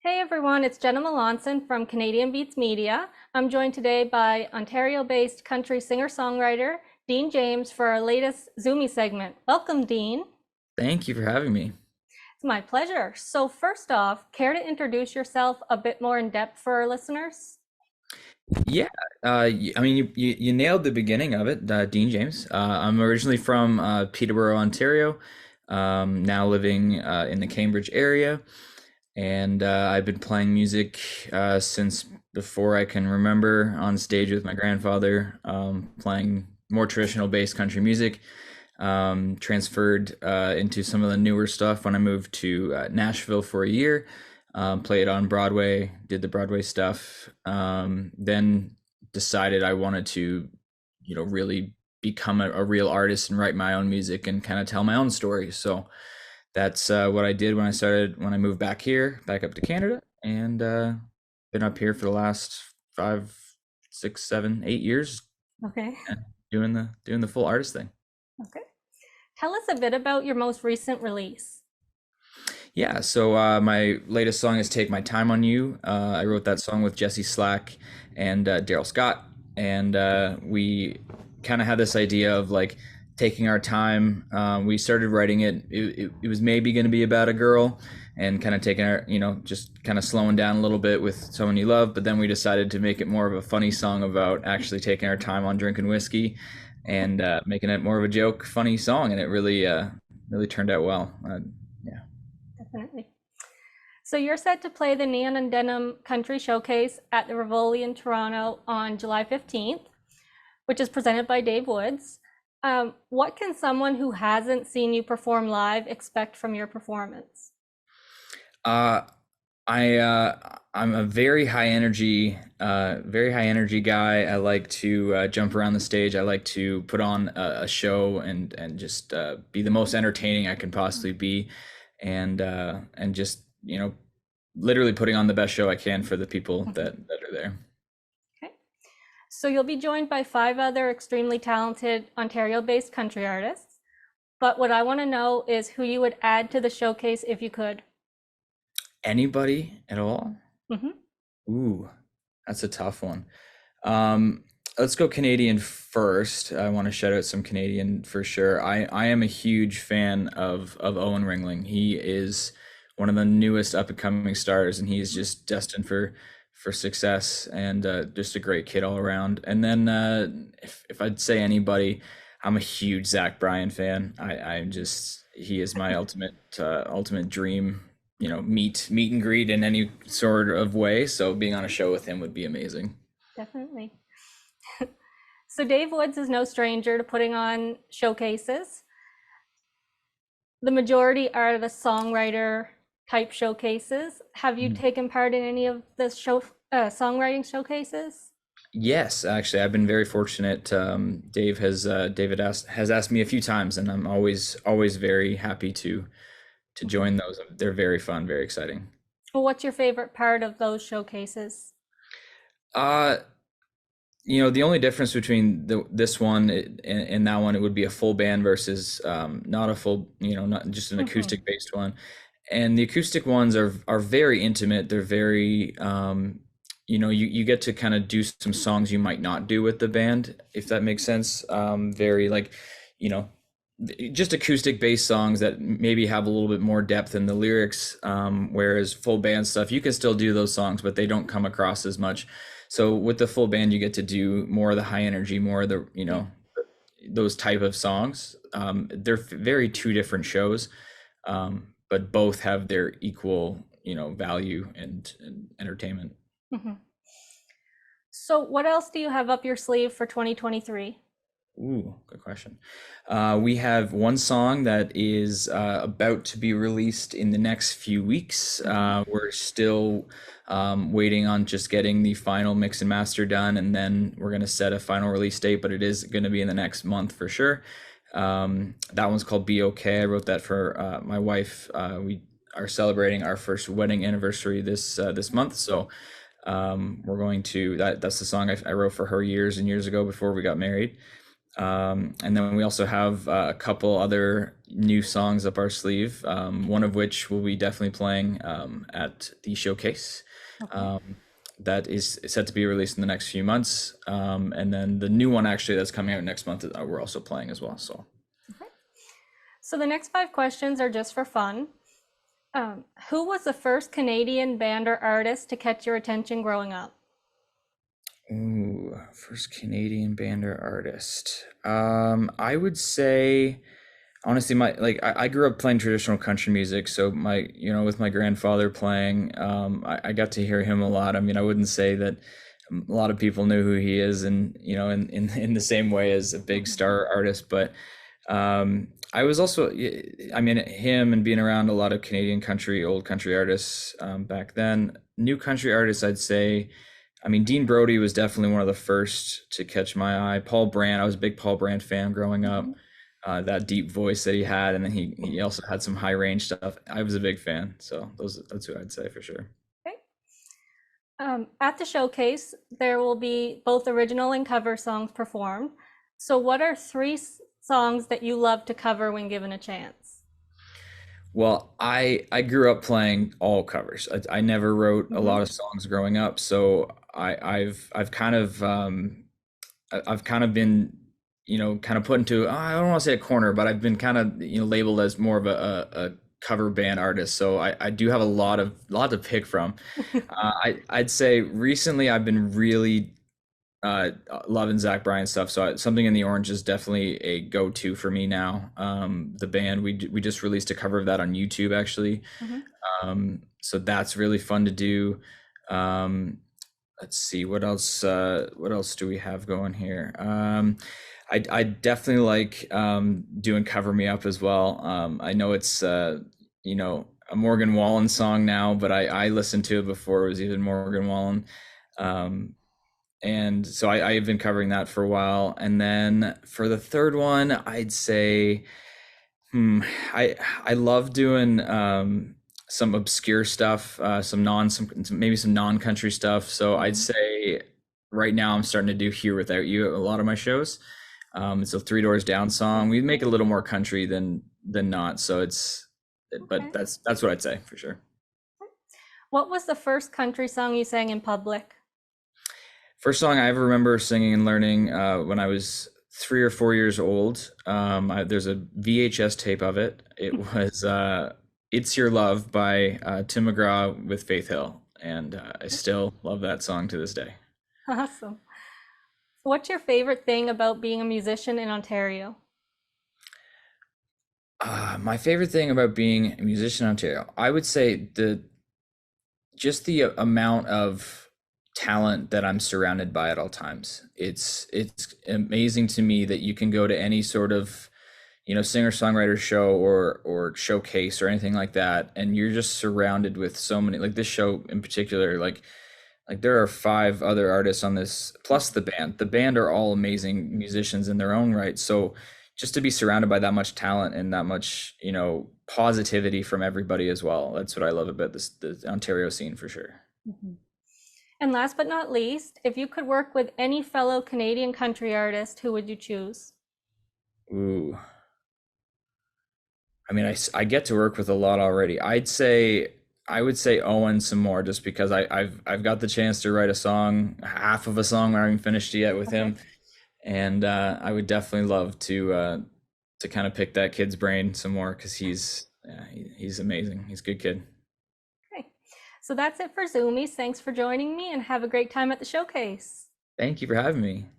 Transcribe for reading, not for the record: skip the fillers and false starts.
Hey everyone, it's Jenna Melanson from Canadian Beats Media. I'm joined today by Ontario-based country singer-songwriter Dean James for our latest Zoomies segment. Welcome, Dean. Thank you for having me. It's my pleasure. So first off, care to introduce yourself a bit more in depth for our listeners? Yeah, I mean, you nailed the beginning of it, Dean James. I'm originally from Peterborough, Ontario, now living in the Cambridge area, and I've been playing music since before I can remember on stage with my grandfather, playing more traditional bass country music. Transferred into some of the newer stuff when I moved to Nashville for a year. Played on Broadway, did the Broadway stuff. Then decided I wanted to, really become a real artist and write my own music and kind of tell my own story. So that's what I did when I moved back up to Canada, and been up here for the last 5, 6, 7, 8 years, Okay. and doing the full artist thing. Okay. Tell us a bit about your most recent release. Yeah, so my latest song is "Take My Time on You." I wrote that song with Jesse Slack and Daryl Scott, and we kind of had this idea of like taking our time. We started writing it. It was maybe going to be about a girl, and kind of taking our, just kind of slowing down a little bit with someone you love. But then we decided to make it more of a funny song about actually taking our time on drinking whiskey, and making it more of a joke, funny song, and it really turned out well. Yeah. Definitely. So you're set to play the Neon Denim Country Showcase at the Rivoli in Toronto on July 15th, which is presented by Dave Woods. What can someone who hasn't seen you perform live expect from your performance? Uh, I'm a very high energy guy. I like to jump around the stage. I like to put on a show and just be the most entertaining I can possibly be, and just literally putting on the best show I can for the people that are there. Okay. So you'll be joined by five other extremely talented Ontario-based country artists. But what I want to know is who you would add to the showcase if you could. Anybody at all? Hmm. Ooh, that's a tough one. Um, let's go Canadian first. I want to shout out some Canadian for sure. I am a huge fan of Owen Ringling. He is one of the newest up and coming stars, and he's just destined for success, and just a great kid all around. And then if I'd say anybody, I'm a huge Zach Bryan fan. I'm just he is my ultimate dream. Meet and greet in any sort of way. So being on a show with him would be amazing. Definitely. So Dave Woods is no stranger to putting on showcases. The majority are the songwriter type showcases. Have you taken part in any of the songwriting showcases? Yes, actually, I've been very fortunate. David has asked me a few times, and I'm always very happy to join those. They're very fun, very exciting. Well, what's your favorite part of those showcases? Uh, the only difference between this one and that one, it would be a full band versus not a full, not just an Hmm. acoustic based one. And the acoustic ones are very intimate. They're very, you get to kind of do some songs you might not do with the band, if that makes sense. Very like, you know, just acoustic based songs that maybe have a little bit more depth in the lyrics. Whereas full band stuff, you can still do those songs, but they don't come across as much. So with the full band, you get to do more of the high energy, more of the, those type of songs. They're very two different shows, but both have their equal, value and entertainment. Hmm. So what else do you have up your sleeve for 2023? Ooh, good question. We have one song that is about to be released in the next few weeks. We're still waiting on just getting the final mix and master done, and then we're going to set a final release date, but it is going to be in the next month for sure. That one's called Be Okay. I wrote that for my wife. We are celebrating our first wedding anniversary this month, so we're going to that's the song I wrote for her years and years ago before we got married. And then we also have a couple other new songs up our sleeve, one of which we'll be definitely playing at the showcase. Okay. Um, that is set to be released in the next few months. And then the new one actually that's coming out next month, we're also playing as well. So, Okay. So the next 5 questions are just for fun. Who was the first Canadian band or artist to catch your attention growing up? ooh, first Canadian band or artist. I would say honestly, I grew up playing traditional country music, so with my grandfather playing, I got to hear him a lot. I mean, I wouldn't say that a lot of people knew who he is, and in the same way as a big Mhm. star artist, but I was also, I mean, him and being around a lot of Canadian country, old country artists back then. New country artists, I'd say. I mean, Dean Brody was definitely one of the first to catch my eye. Paul Brand, I was a big Paul Brand fan growing up. Mhm. That deep voice that he had, and then he also had some high range stuff. I was a big fan, so that's who I'd say for sure. Okay. At the showcase, there will be both original and cover songs performed. So, what are three songs that you love to cover when given a chance? Well, I grew up playing all covers. I never wrote a Hmm. lot of songs growing up, so I've kind of I've kind of been kind of put into, I don't want to say a corner, but I've been kind of labeled as more of a cover band artist. So I do have a lot to pick from. I'd say recently I've been really loving Zach Bryan stuff. So something in the orange is definitely a go-to for me now. The band we just released a cover of that on YouTube actually. Hmm. So that's really fun to do. Um, let's see what else do we have going here. I definitely like doing Cover Me Up as well. I know it's a Morgan Wallen song now, but I listened to it before it was even Morgan Wallen. Um, and so I've been covering that for a while. And then for the third one, I'd say, hmm, I I love doing some obscure stuff, maybe some non-country stuff. So I'd Hmm. say right now I'm starting to do Here Without You at a lot of my shows. It's a Three Doors Down song. We make it a little more country than not. So but Okay. that's what I'd say for sure. What was the first country song you sang in public? First song I ever remember singing and learning when I was 3 or 4 years old. There's a VHS tape of it. It was "It's Your Love" by Tim McGraw with Faith Hill, and I still love that song to this day. Awesome. What's your favorite thing about being a musician in Ontario? My favorite thing about being a musician in Ontario, I would say the amount of talent that I'm surrounded by at all times. It's amazing to me that you can go to any sort of singer-songwriter show or showcase or anything like that, and you're just surrounded with so many, like this show in particular, like there are 5 other artists on this plus the band are all amazing musicians in their own right. So just to be surrounded by that much talent and that much positivity from everybody as well, that's what I love about the Ontario scene for sure. Mhm. And last but not least, if you could work with any fellow Canadian country artist, who would you choose? Ooh, I mean, I get to work with a lot already. I would say Owen some more just because I've got the chance to write a song, half of a song I haven't finished yet with Okay. him, and I would definitely love to kind of pick that kid's brain some more because he's amazing. He's a good kid. Okay. So that's it for Zoomies. Thanks for joining me and have a great time at the showcase. Thank you for having me.